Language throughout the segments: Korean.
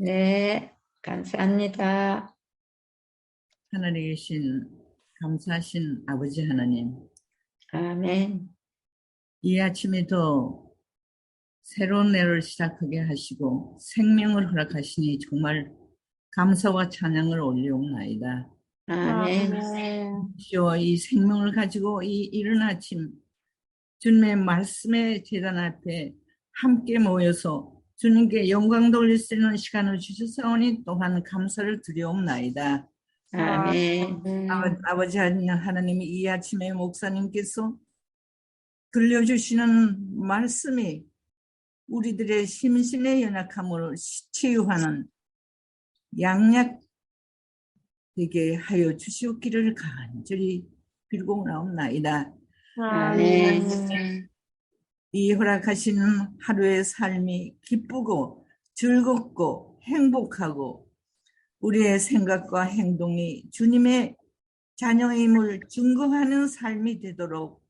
네, 감사합니다. 하늘에 계신 감사하신 아버지 하나님, 아멘. 이 아침에도 새로운 날을 시작하게 하시고 생명을 허락하시니 정말 감사와 찬양을 올려옵나이다. 아멘. 주여, 이 생명을 가지고 이 이른 아침 주님의 말씀의 제단 앞에 함께 모여서 주님께 영광 돌릴 수 있는 시간을 주셨사오니 또한 감사를 드리옵나이다. 아멘. 아버지 하나님, 이 아침에 목사님께서 들려주시는 말씀이 우리들의 심신의 연약함을 치유하는 양약 되게 하여 주시옵기를 간절히 빌고나옵나이다. 아멘. 이 허락하시는 하루의 삶이 기쁘고 즐겁고 행복하고 우리의 생각과 행동이 주님의 자녀임을 증거하는 삶이 되도록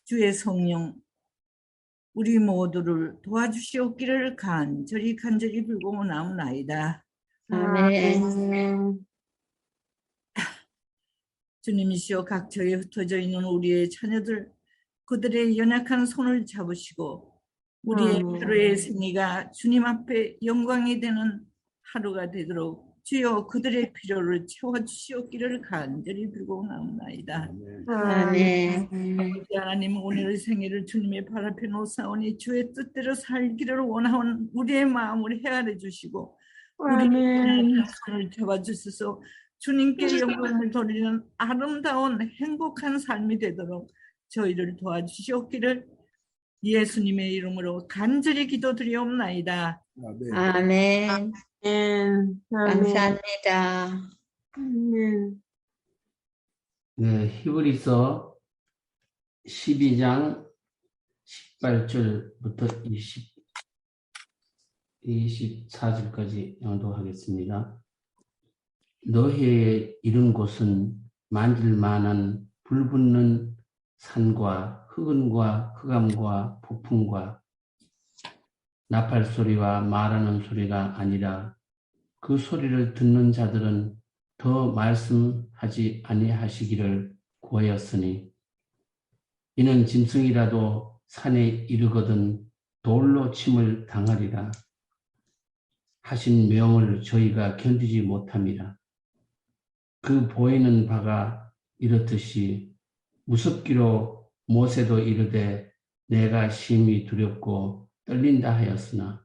주의 성령 우리 모두를 도와주시옵기를 간절히 빌고나옵나이다. 아멘. 주님이시여, 각처에 흩어져 있는 우리의 자녀들, 그들의 연약한 손을 잡으시고 우리의 하루의 생애가 주님 앞에 영광이 되는 하루가 되도록 주여 그들의 필요를 채워주시옵기를 간절히 빌고나옵나이다. 아멘. 아버지 하나님, 오늘의 생애를 주님의 발 앞에 놓사오니 주의 뜻대로 살기를 원하는 우리의 마음을 헤아려 주시고 우리의 손을 잡아주셔서 주님께 영광을 돌리는 아름다운 행복한 삶이 되도록 저희를 도와주시옵기를 예수님의 이름으로 간절히 기도드리옵나이다. 아멘. 감사합니다. 네, 히브리서 12장 18절부터 24절까지 양도하겠습니다. 너희의 이른 곳은 만질 만한 불붙는 산과 흑은과 흑암과 폭풍과 나팔 소리와 말하는 소리가 아니라 그 소리를 듣는 자들은 더 말씀하지 아니하시기를 구하였으니 이는 짐승이라도 산에 이르거든 돌로 침을 당하리라 하신 명을 저희가 견디지 못함이라. 그 보이는 바가 이렇듯이 무섭기로 모세도 이르되 내가 심히 두렵고 떨린다 하였으나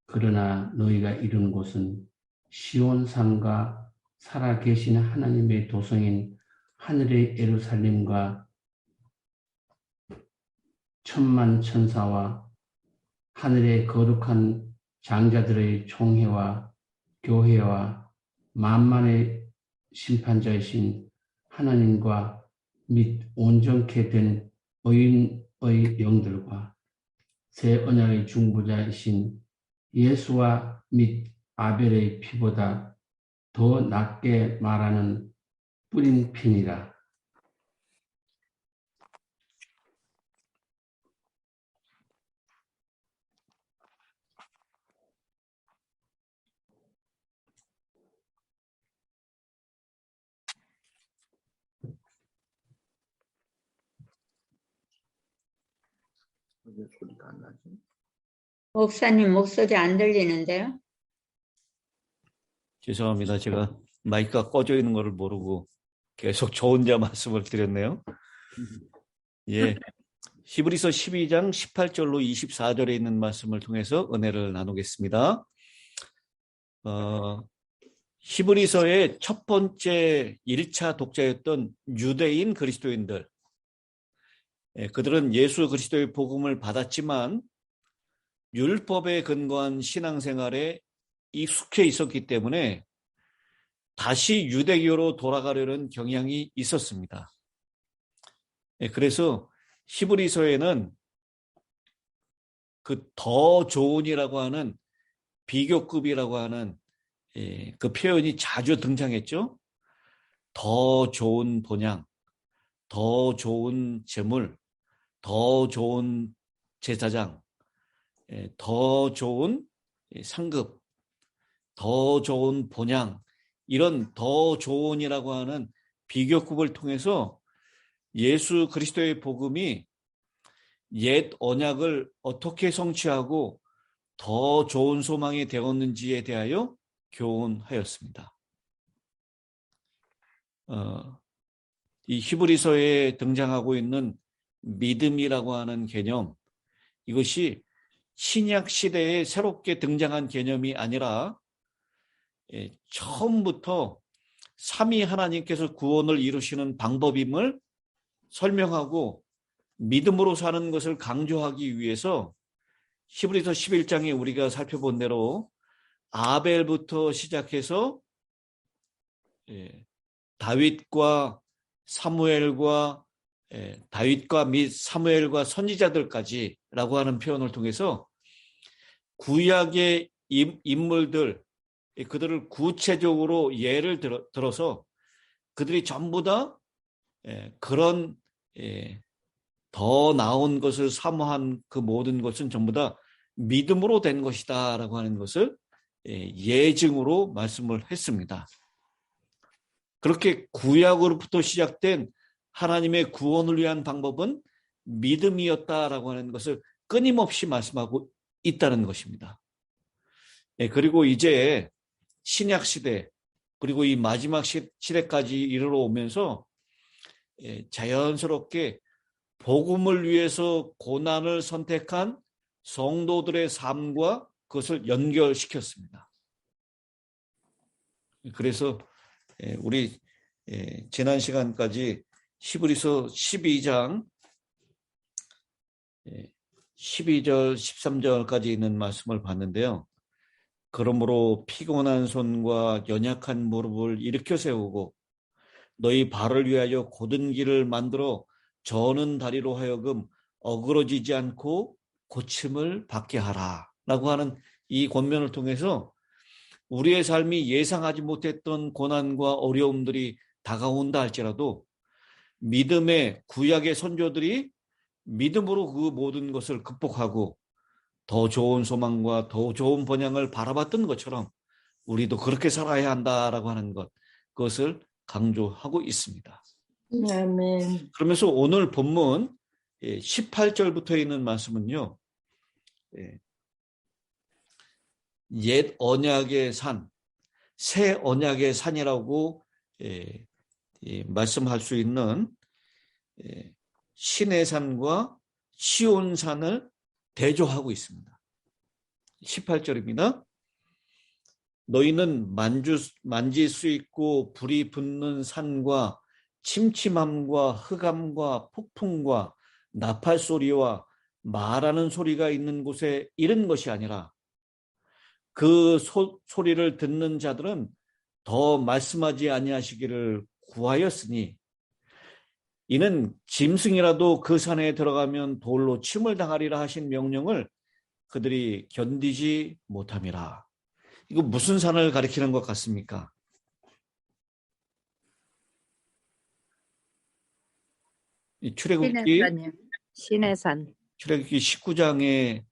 그러나 너희가 이른 곳은 시온산과 살아계신 하나님의 도성인 하늘의 예루살렘과 천만 천사와 하늘의 거룩한 장자들의 총회와 교회와 만만의 심판자이신 하나님과 및 온전케 된 의인의 영들과 새 언약의 중보자이신 예수와 및 아벨의 피보다 더 낫게 말하는 뿌린 피니라. 왜 소리가 안 나지? 목사님 목소리 안 들리는데요? 죄송합니다. 제가 마이크가 꺼져 있는 것을 모르고 계속 저 혼자 말씀을 드렸네요. 예, 히브리서 12장 18절로 24절에 있는 말씀을 통해서 은혜를 나누겠습니다. 히브리서의 첫 번째 1차 독자였던 유대인 그리스도인들, 그들은 예수 그리스도의 복음을 받았지만 율법에 근거한 신앙생활에 익숙해 있었기 때문에 다시 유대교로 돌아가려는 경향이 있었습니다. 그래서 히브리서에는 그 더 좋은이라고 하는 비교급이라고 하는 그 표현이 자주 등장했죠. 더 좋은 본향, 더 좋은 재물, 더 좋은 제사장, 더 좋은 상급, 더 좋은 본향, 이런 더 좋은이라고 하는 비교급을 통해서 예수 그리스도의 복음이 옛 언약을 어떻게 성취하고 더 좋은 소망이 되었는지에 대하여 교훈하였습니다. 이 히브리서에 등장하고 있는 믿음이라고 하는 개념, 이것이 신약 시대에 새롭게 등장한 개념이 아니라 처음부터 삼위 하나님께서 구원을 이루시는 방법임을 설명하고 믿음으로 사는 것을 강조하기 위해서 히브리서 11장에 우리가 살펴본 대로 아벨부터 시작해서 다윗과 사무엘과 다윗과 및 사무엘과 선지자들까지라고 하는 표현을 통해서 구약의 인물들, 그들을 구체적으로 예를 들어서 그들이 전부 다 그런 더 나은 것을 사모한 그 모든 것은 전부 다 믿음으로 된 것이다 라고 하는 것을 예증으로 말씀을 했습니다. 그렇게 구약으로부터 시작된 하나님의 구원을 위한 방법은 믿음이었다라고 하는 것을 끊임없이 말씀하고 있다는 것입니다. 그리고 이제 신약 시대, 그리고 이 마지막 시대까지 이르러 오면서 자연스럽게 복음을 위해서 고난을 선택한 성도들의 삶과 그것을 연결시켰습니다. 그래서 우리 지난 시간까지 히브리서 12장 12절 13절까지 있는 말씀을 봤는데요. 그러므로 피곤한 손과 연약한 무릎을 일으켜 세우고 너희 발을 위하여 곧은 길을 만들어 저는 다리로 하여금 어그러지지 않고 고침을 받게 하라 라고 하는 이 권면을 통해서 우리의 삶이 예상하지 못했던 고난과 어려움들이 다가온다 할지라도 믿음의 구약의 선조들이 믿음으로 그 모든 것을 극복하고 더 좋은 소망과 더 좋은 번향을 바라봤던 것처럼 우리도 그렇게 살아야 한다라고 하는 것, 그것을 강조하고 있습니다. 아멘. 그러면서 오늘 본문 18절부터 있는 말씀은요, 옛 언약의 산, 새 언약의 산이라고 말씀할 수 있는 신의 산과 시온산을 대조하고 있습니다. 18절입니다. 너희는 만질 수 있고 불이 붙는 산과 침침함과 흑암과 폭풍과 나팔 소리와 말하는 소리가 있는 곳에 이른 것이 아니라 그 소리를 듣는 자들은 더 말씀하지 아니하시기를 구하였으니 이는 짐승이라도 그 산에 들어가면 돌로 침을 당하리라 하신 명령을 그들이 견디지 못함이라. 이거 무슨 산을 가리키는 것 같습니까? 이 출애굽기 시내산. 출애굽기 19장에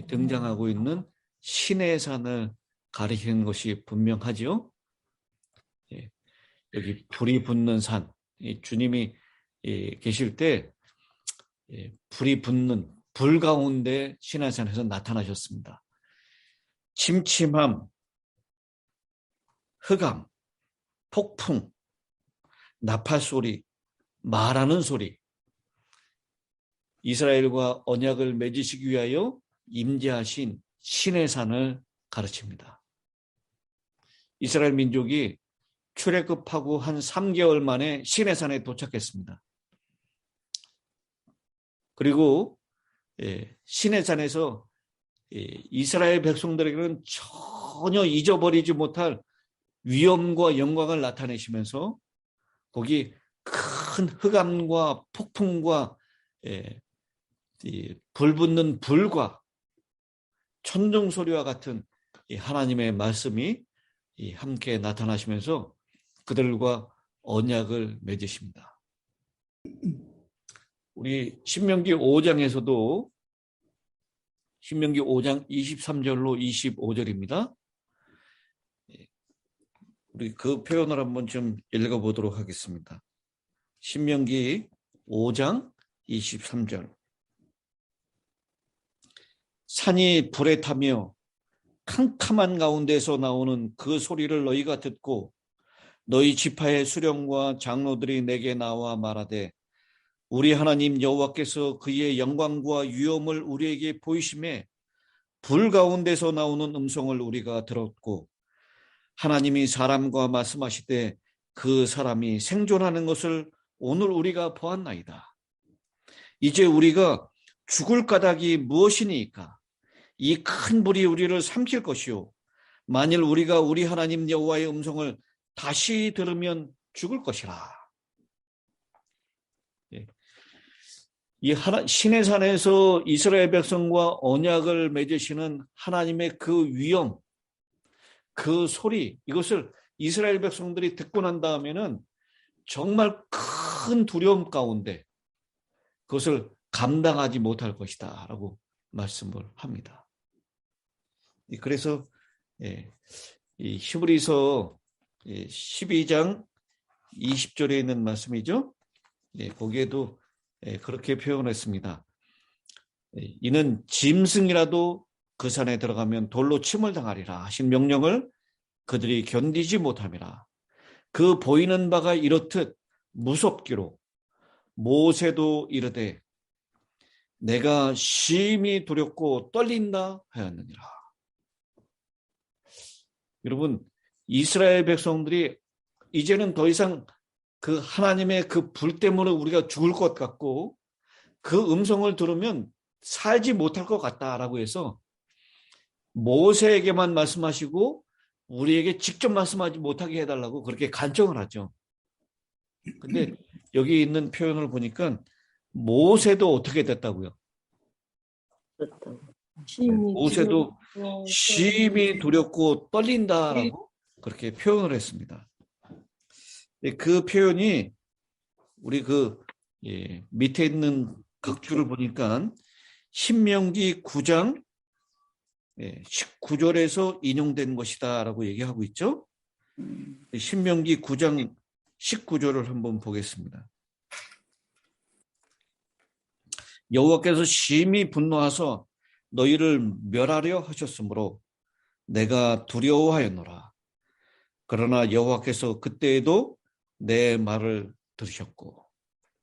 등장하고 있는 신의 산을 가리키는 것이 분명하죠. 여기 불이 붙는 산, 주님이 계실 때 불이 붙는 불 가운데 신의 산에서 나타나셨습니다. 침침함, 흑암, 폭풍, 나팔 소리, 말하는 소리, 이스라엘과 언약을 맺으시기 위하여 임재하신 신의 산을 가르칩니다. 이스라엘 민족이 출애굽하고 한 3개월 만에 신의 산에 도착했습니다. 그리고 신의 산에서 이스라엘 백성들에게는 전혀 잊어버리지 못할 위엄과 영광을 나타내시면서 거기 큰 흑암과 폭풍과 불붙는 불과 천둥소리와 같은 하나님의 말씀이 함께 나타나시면서 그들과 언약을 맺으십니다. 우리 신명기 5장에서도 신명기 5장 23절로 25절입니다. 우리 그 표현을 한번 좀 읽어보도록 하겠습니다. 신명기 5장 23절. 산이 불에 타며 캄캄한 가운데서 나오는 그 소리를 너희가 듣고 너희 지파의 수령과 장로들이 내게 나와 말하되 우리 하나님 여호와께서 그의 영광과 위엄을 우리에게 보이심에 불 가운데서 나오는 음성을 우리가 들었고 하나님이 사람과 말씀하시되 그 사람이 생존하는 것을 오늘 우리가 보았나이다. 이제 우리가 죽을 까닭이 무엇이니까? 이 큰 불이 우리를 삼킬 것이요 만일 우리가 우리 하나님 여호와의 음성을 다시 들으면 죽을 것이라. 이 신의 산에서 이스라엘 백성과 언약을 맺으시는 하나님의 그 위엄, 그 소리, 이것을 이스라엘 백성들이 듣고 난 다음에는 정말 큰 두려움 가운데 그것을 감당하지 못할 것이다 라고 말씀을 합니다. 그래서 이 히브리서 12장 20절에 있는 말씀이죠. 거기에도 그렇게 표현했습니다. 이는 짐승이라도 그 산에 들어가면 돌로 침을 당하리라 하신 명령을 그들이 견디지 못함이라. 그 보이는 바가 이렇듯 무섭기로 모세도 이르되 내가 심히 두렵고 떨린다 하였느니라. 여러분, 이스라엘 백성들이 이제는 더 이상 그 하나님의 그 불 때문에 우리가 죽을 것 같고 그 음성을 들으면 살지 못할 것 같다라고 해서 모세에게만 말씀하시고 우리에게 직접 말씀하지 못하게 해달라고 그렇게 간청을 하죠. 근데 여기 있는 표현을 보니까 모세도 어떻게 됐다고요? 모세도 심히 두렵고 떨린다라고 그렇게 표현을 했습니다. 그 표현이 우리 밑에 있는 각주를 보니까 신명기 9장 19절에서 인용된 것이다라고 얘기하고 있죠. 신명기 9장 19절을 한번 보겠습니다. 여호와께서 심히 분노하사 너희를 멸하려 하셨으므로 내가 두려워하였노라. 그러나 여호와께서 그때에도 내 말을 들으셨고,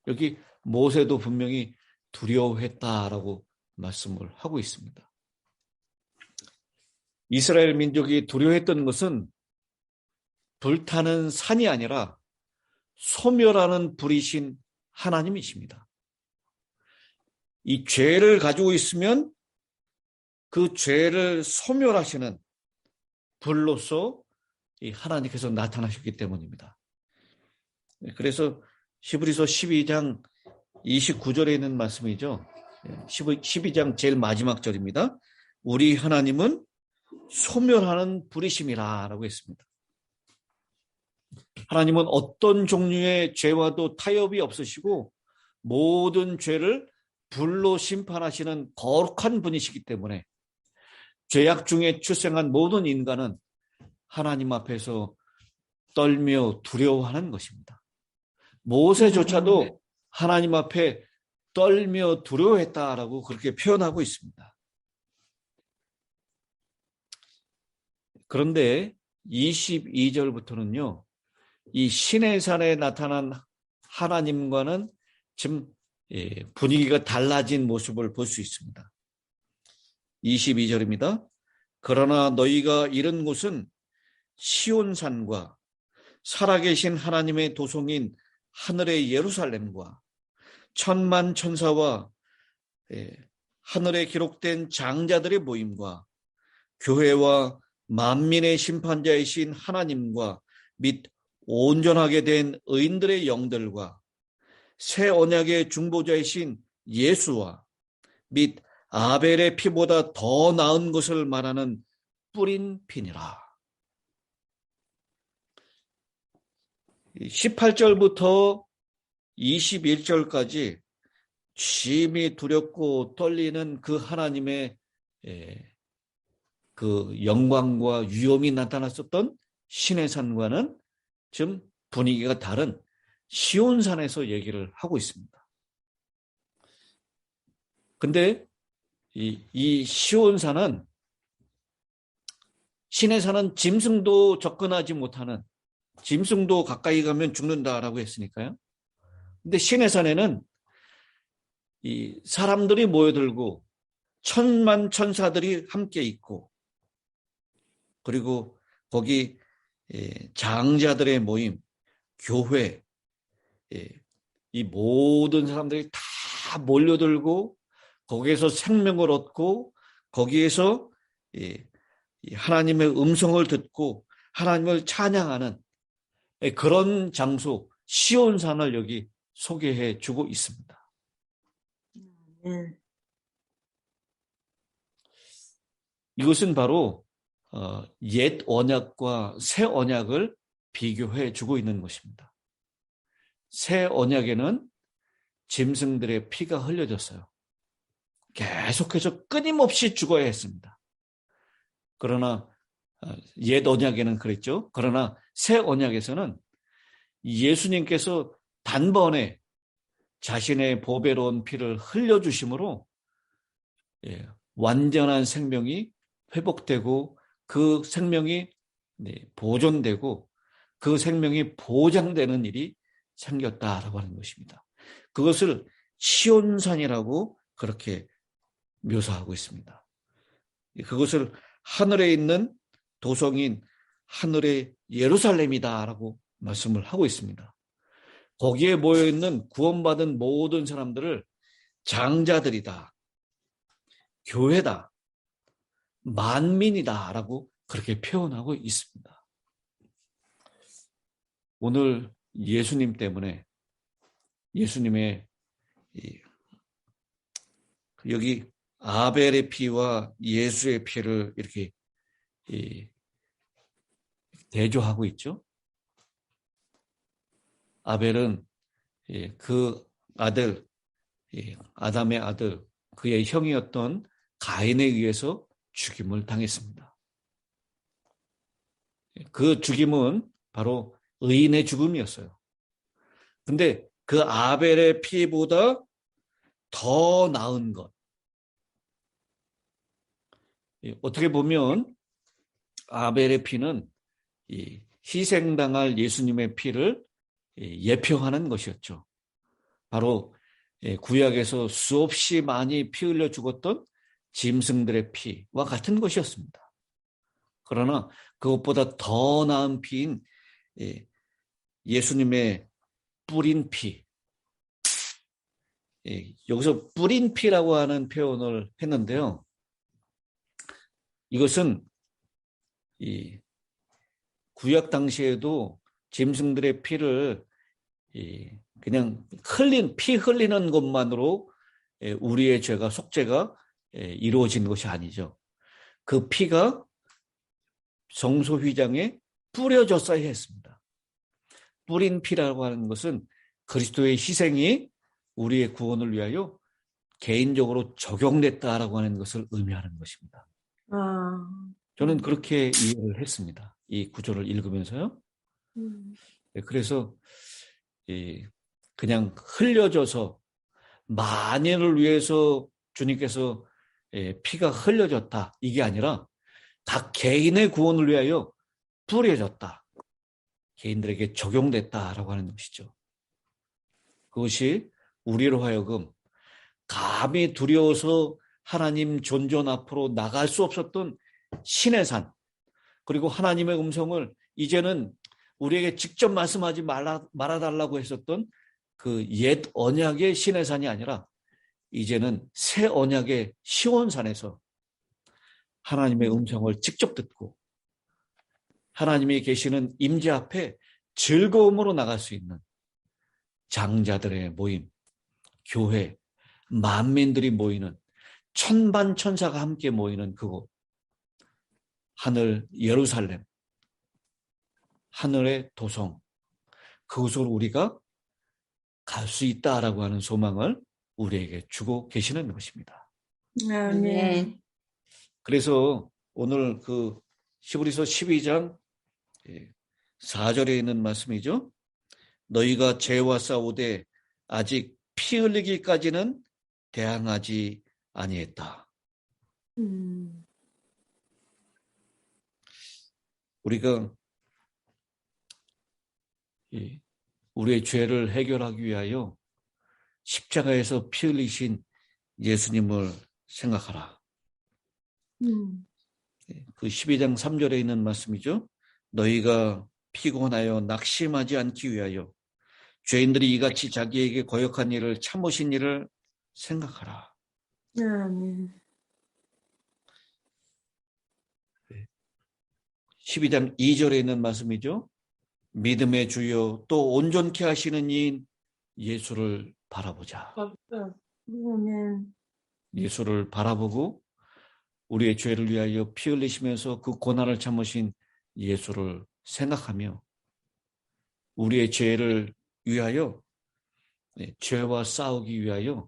여기 모세도 분명히 두려워했다라고 말씀을 하고 있습니다. 이스라엘 민족이 두려워했던 것은 불타는 산이 아니라 소멸하는 불이신 하나님이십니다. 이 죄를 가지고 있으면 그 죄를 소멸하시는 불로서 이 하나님께서 나타나셨기 때문입니다. 그래서 히브리서 12장 29절에 있는 말씀이죠. 12장 제일 마지막 절입니다. 우리 하나님은 소멸하는 불이심이라 라고 했습니다. 하나님은 어떤 종류의 죄와도 타협이 없으시고 모든 죄를 불로 심판하시는 거룩한 분이시기 때문에 죄악 중에 출생한 모든 인간은 하나님 앞에서 떨며 두려워하는 것입니다. 모세조차도 하나님 앞에 떨며 두려워했다라고 그렇게 표현하고 있습니다. 그런데 22절부터는요, 이 신의 산에 나타난 하나님과는 지금 분위기가 달라진 모습을 볼 수 있습니다. 22절입니다. 그러나 너희가 이른 곳은 시온산과 살아계신 하나님의 도성인 하늘의 예루살렘과 천만 천사와 하늘에 기록된 장자들의 모임과 교회와 만민의 심판자이신 하나님과 및 온전하게 된 의인들의 영들과 새 언약의 중보자이신 예수와 및 아벨의 피보다 더 나은 것을 말하는 뿌린 피니라. 18절부터 21절까지 심히 두렵고 떨리는 그 하나님의 그 영광과 위엄이 나타났었던 시내산과는 좀 분위기가 다른 시온산에서 얘기를 하고 있습니다. 근데 이 시온산은, 시내산은 짐승도 접근하지 못하는, 짐승도 가까이 가면 죽는다라고 했으니까요. 근데 시내산에는 이 사람들이 모여들고 천만 천사들이 함께 있고, 그리고 거기 장자들의 모임, 교회, 이 모든 사람들이 다 몰려들고 거기에서 생명을 얻고 거기에서 하나님의 음성을 듣고 하나님을 찬양하는 그런 장소 시온산을 여기 소개해 주고 있습니다. 이것은 바로 옛 언약과 새 언약을 비교해 주고 있는 것입니다. 새 언약에는 짐승들의 피가 흘려졌어요. 계속해서 끊임없이 죽어야 했습니다. 그러나 옛 언약에는 그랬죠. 그러나 새 언약에서는 예수님께서 단번에 자신의 보배로운 피를 흘려주심으로 완전한 생명이 회복되고 그 생명이 보존되고 그 생명이 보장되는 일이 생겼다라고 하는 것입니다. 그것을 시온산이라고 그렇게 묘사하고 있습니다. 그것을 하늘에 있는 도성인 하늘의 예루살렘이다라고 말씀을 하고 있습니다. 거기에 모여있는 구원받은 모든 사람들을 장자들이다, 교회다, 만민이다라고 그렇게 표현하고 있습니다. 오늘 예수님 때문에, 예수님의 여기 아벨의 피와 예수의 피를 이렇게 대조하고 있죠. 아벨은 그 아들, 아담의 아들, 그의 형이었던 가인에 의해서 죽임을 당했습니다. 그 죽임은 바로 의인의 죽음이었어요. 근데 그 아벨의 피보다 더 나은 것, 어떻게 보면 아벨의 피는 희생당할 예수님의 피를 예표하는 것이었죠. 바로 구약에서 수없이 많이 피 흘려 죽었던 짐승들의 피와 같은 것이었습니다. 그러나 그것보다 더 나은 피인 예수님의 뿌린 피, 여기서 뿌린 피라고 하는 표현을 했는데요. 이것은 구약 당시에도 짐승들의 피를 그냥 피 흘리는 것만으로 우리의 죄가, 속죄가 이루어진 것이 아니죠. 그 피가 성소 휘장에 뿌려졌어야 했습니다. 뿌린 피라고 하는 것은 그리스도의 희생이 우리의 구원을 위하여 개인적으로 적용됐다라고 하는 것을 의미하는 것입니다. 저는 그렇게 이해를 했습니다. 이 구절을 읽으면서요. 그래서 그냥 흘려져서 만인을 위해서 주님께서 피가 흘려졌다, 이게 아니라 각 개인의 구원을 위하여 뿌려졌다, 개인들에게 적용됐다라고 하는 것이죠. 그것이 우리로 하여금 감히 두려워서 하나님 존전 앞으로 나갈 수 없었던 신의 산, 그리고 하나님의 음성을 이제는 우리에게 직접 말씀하지 말아달라고 했었던 그 옛 언약의 신의 산이 아니라 이제는 새 언약의 시온산에서 하나님의 음성을 직접 듣고 하나님이 계시는 임재 앞에 즐거움으로 나갈 수 있는 장자들의 모임, 교회, 만민들이 모이는, 천반 천사가 함께 모이는 그곳, 하늘 예루살렘, 하늘의 도성, 그곳으로 우리가 갈 수 있다라고 하는 소망을 우리에게 주고 계시는 것입니다. 아멘. 그래서 오늘 그 히브리서 12장 4절에 있는 말씀이죠. 너희가 죄와 싸우되 아직 피 흘리기까지는 대항하지 아니했다. 우리가 우리의 죄를 해결하기 위하여 십자가에서 피 흘리신 예수님을 생각하라. 그 12장 3절에 있는 말씀이죠. 너희가 피곤하여 낙심하지 않기 위하여 죄인들이 이같이 자기에게 거역한 일을 참으신 일을 생각하라. 12장 2절에 있는 말씀이죠. 믿음의 주여 또 온전케 하시는 이인 예수를 바라보자. 예수를 바라보고 우리의 죄를 위하여 피 흘리시면서 그 고난을 참으신 예수를 생각하며 우리의 죄를 위하여 죄와 싸우기 위하여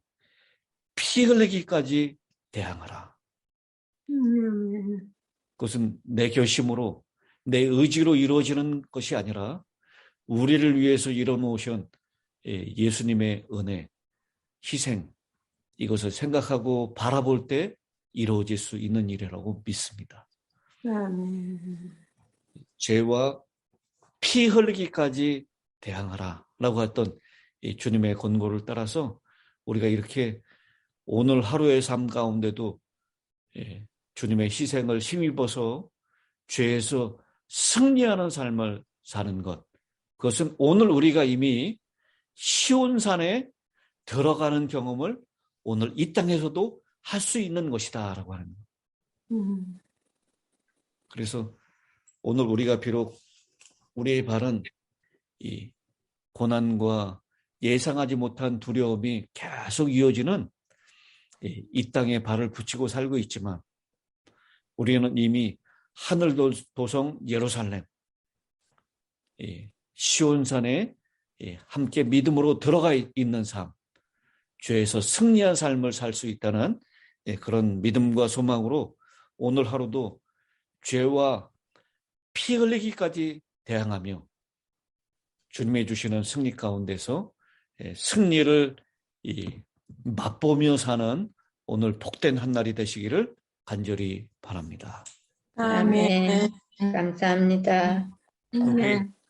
피 흘리기까지 대항하라. 그것은 내 결심으로 내 의지로 이루어지는 것이 아니라 우리를 위해서 이뤄놓으신 예수님의 은혜, 희생, 이것을 생각하고 바라볼 때 이루어질 수 있는 일이라고 믿습니다. 죄와 피 흘리기까지 대항하라 라고 했던 이 주님의 권고를 따라서 우리가 이렇게 오늘 하루의 삶 가운데도 주님의 희생을 힘입어서 죄에서 승리하는 삶을 사는 것, 그것은 오늘 우리가 이미 시온산에 들어가는 경험을 오늘 이 땅에서도 할 수 있는 것이다 라고 하는 거예요. 그래서 오늘 우리가 비록 우리의 발은 이 고난과 예상하지 못한 두려움이 계속 이어지는 이 땅에 발을 붙이고 살고 있지만 우리는 이미 하늘 도성 예루살렘 시온산에 함께 믿음으로 들어가 있는 삶, 죄에서 승리한 삶을 살 수 있다는 그런 믿음과 소망으로 오늘 하루도 죄와 피 흘리기까지 대항하며 주님이 주시는 승리 가운데서 승리를 맛보며 사는 오늘 복된 한 날이 되시기를 간절히 바랍니다. 아멘. 감사합니다.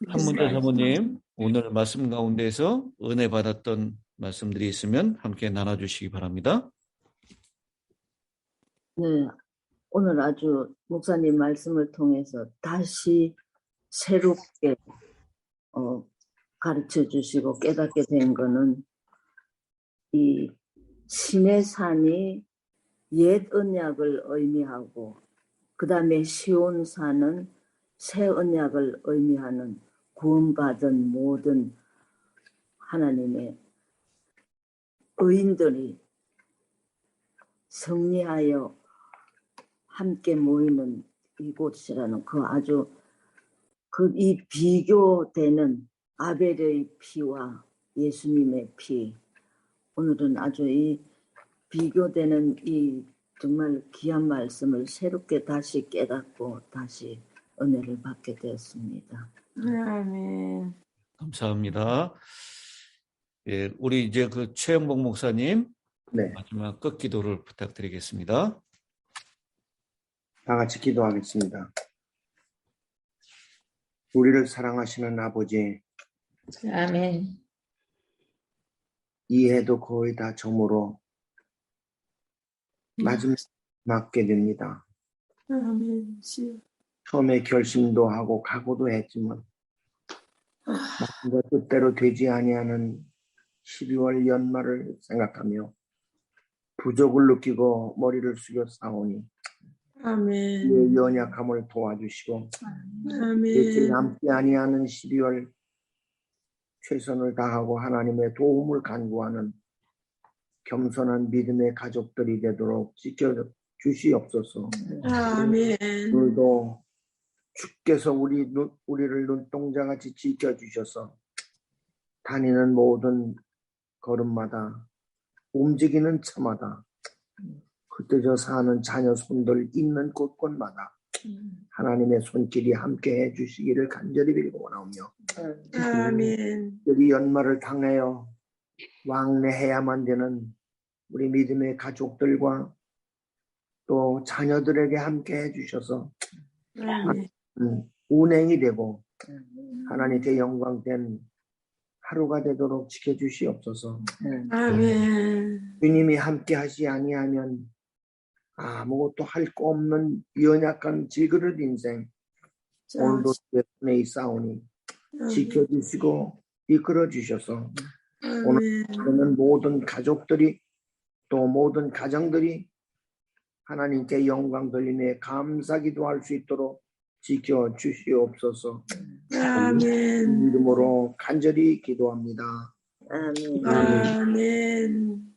한문자 사모님, 오늘 말씀 가운데서 은혜 받았던 말씀들이 있으면 함께 나눠주시기 바랍니다. 네, 오늘 아주 목사님 말씀을 통해서 다시 새롭게 가르쳐 주시고 깨닫게 된 거는 이 시내산이 옛 언약을 의미하고 그 다음에 시온산은 새 언약을 의미하는 구원받은 모든 하나님의 의인들이 승리하여 함께 모이는 이곳이라는 그 아주 이 비교되는 아벨의 피와 예수님의 피, 오늘은 아주 이 비교되는 이 정말 귀한 말씀을 새롭게 다시 깨닫고 다시 은혜를 받게 되었습니다. 아멘. 감사합니다. 예, 우리 이제 그 최영복 목사님 네, 마지막 끝기도를 부탁드리겠습니다. 다 같이 기도하겠습니다. 우리를 사랑하시는 아버지, 아멘. 이해도 거의 다 저물어 맞게 됩니다. 처음에 결심도 하고 각오도 했지만 마음과 뜻대로 되지 아니하는 12월 연말을 생각하며 부족을 느끼고 머리를 숙여 싸우니 이 연약함을 도와주시고 이제 남지 아니하는 12월 최선을 다하고 하나님의 도움을 간구하는 겸손한 믿음의 가족들이 되도록 지켜주시옵소서. 아멘. 오늘도 주께서 우리를 눈동자같이 지켜주셔서 다니는 모든 걸음마다 움직이는 차마다 그때저 사는 자녀 손들 있는 곳곳마다 하나님의 손길이 함께 해주시기를 간절히 빌고 원하오며 아멘. 우리 연말을 당하여 왕래해야만 되는 우리 믿음의 가족들과 또 자녀들에게 함께 해주셔서 아멘. 운행이 되고 하나님께 영광된 하루가 되도록 지켜주시옵소서. 아멘. 주님이 함께 하시 아니하면 아무것도 할 거 없는 연약한 질그릇 인생 오늘도 내 손에 있사오니 지켜주시고 이끌어 주셔서 오늘 모든 가족들이 또 모든 가정들이 하나님께 영광 돌리며 감사 기도할 수 있도록 지켜주시옵소서. 아멘. 이름으로 간절히 기도합니다. 아멘. 아멘.